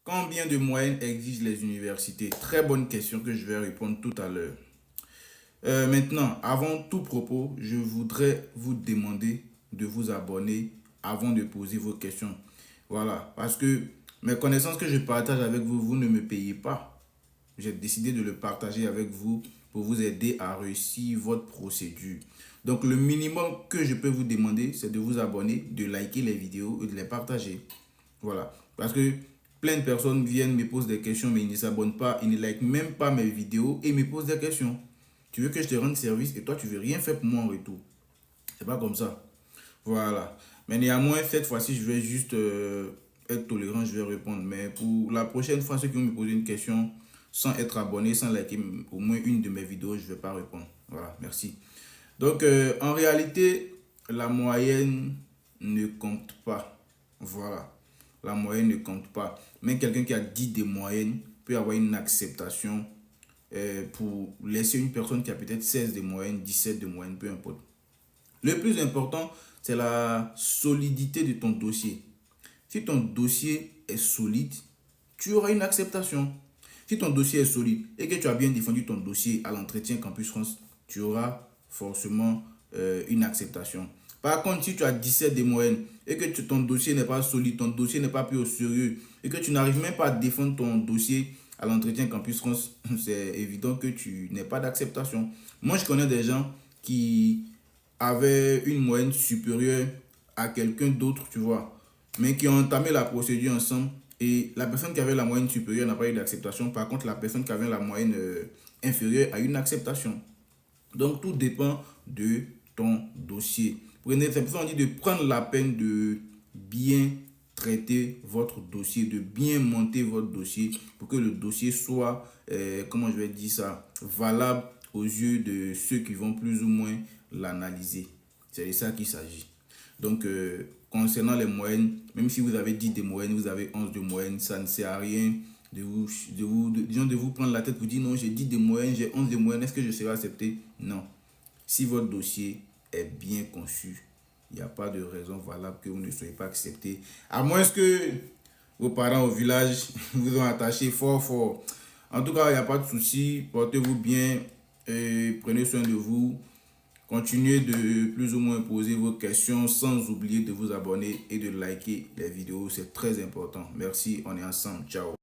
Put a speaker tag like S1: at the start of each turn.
S1: Combien de moyenne exigent les universités? Très bonne question que je vais répondre tout à l'heure. Maintenant, avant tout propos, je voudrais vous demander de vous abonner avant de poser vos questions. Voilà, parce que mes connaissances que je partage avec vous, vous ne me payez pas. J'ai décidé de le partager avec vous pour vous aider à réussir votre procédure. Donc, le minimum que je peux vous demander, c'est de vous abonner, de liker les vidéos et de les partager. Voilà. Parce que plein de personnes viennent me posent des questions, mais ils ne s'abonnent pas, ils ne likent même pas mes vidéos et me posent des questions. Tu veux que je te rende service et toi, tu veux rien faire pour moi en retour. C'est pas comme ça. Voilà. Mais néanmoins, cette fois-ci, je vais juste être tolérant, je vais répondre. Mais pour la prochaine fois, ceux qui vont me poser une question sans être abonné, sans liker au moins une de mes vidéos, je ne vais pas répondre. Voilà, merci. Donc, en réalité, la moyenne ne compte pas. Voilà. La moyenne ne compte pas. Mais quelqu'un qui a 10 de moyenne peut avoir une acceptation pour laisser une personne qui a peut-être 16 de moyenne, 17 de moyenne, peu importe. Le plus important, c'est la solidité de ton dossier. Si ton dossier est solide, tu auras une acceptation. Si ton dossier est solide et que tu as bien défendu ton dossier à l'entretien Campus France, tu auras forcément une acceptation. Par contre, si tu as 17 de moyenne et que ton dossier n'est pas solide, ton dossier n'est pas pris au sérieux et que tu n'arrives même pas à défendre ton dossier à l'entretien Campus France, c'est évident que tu n'es pas d'acceptation. Moi, je connais des gens qui avaient une moyenne supérieure à quelqu'un d'autre, tu vois, mais qui ont entamé la procédure ensemble et la personne qui avait la moyenne supérieure n'a pas eu d'acceptation. Par contre, la personne qui avait la moyenne inférieure a eu une acceptation. Donc, tout dépend de ton dossier. C'est pour ça qu'on dit de prendre la peine de bien traiter votre dossier, de bien monter votre dossier pour que le dossier soit, comment je vais dire ça, valable aux yeux de ceux qui vont plus ou moins l'analyser. C'est de ça qu'il s'agit. Donc, concernant les moyennes, même si vous avez 10 de moyenne, vous avez 11 de moyenne, ça ne sert à rien de vous prendre la tête pour dire non, j'ai 10 de moyenne, j'ai 11 de moyenne, est-ce que je serai accepté? Non. Si votre dossier est bien conçu, il n'y a pas de raison valable que vous ne soyez pas accepté. À moins que vos parents au village vous ont attaché fort, fort. En tout cas, il n'y a pas de souci. Portez-vous bien et prenez soin de vous. Continuez de plus ou moins poser vos questions sans oublier de vous abonner et de liker les vidéos. C'est très important. Merci, on est ensemble. Ciao.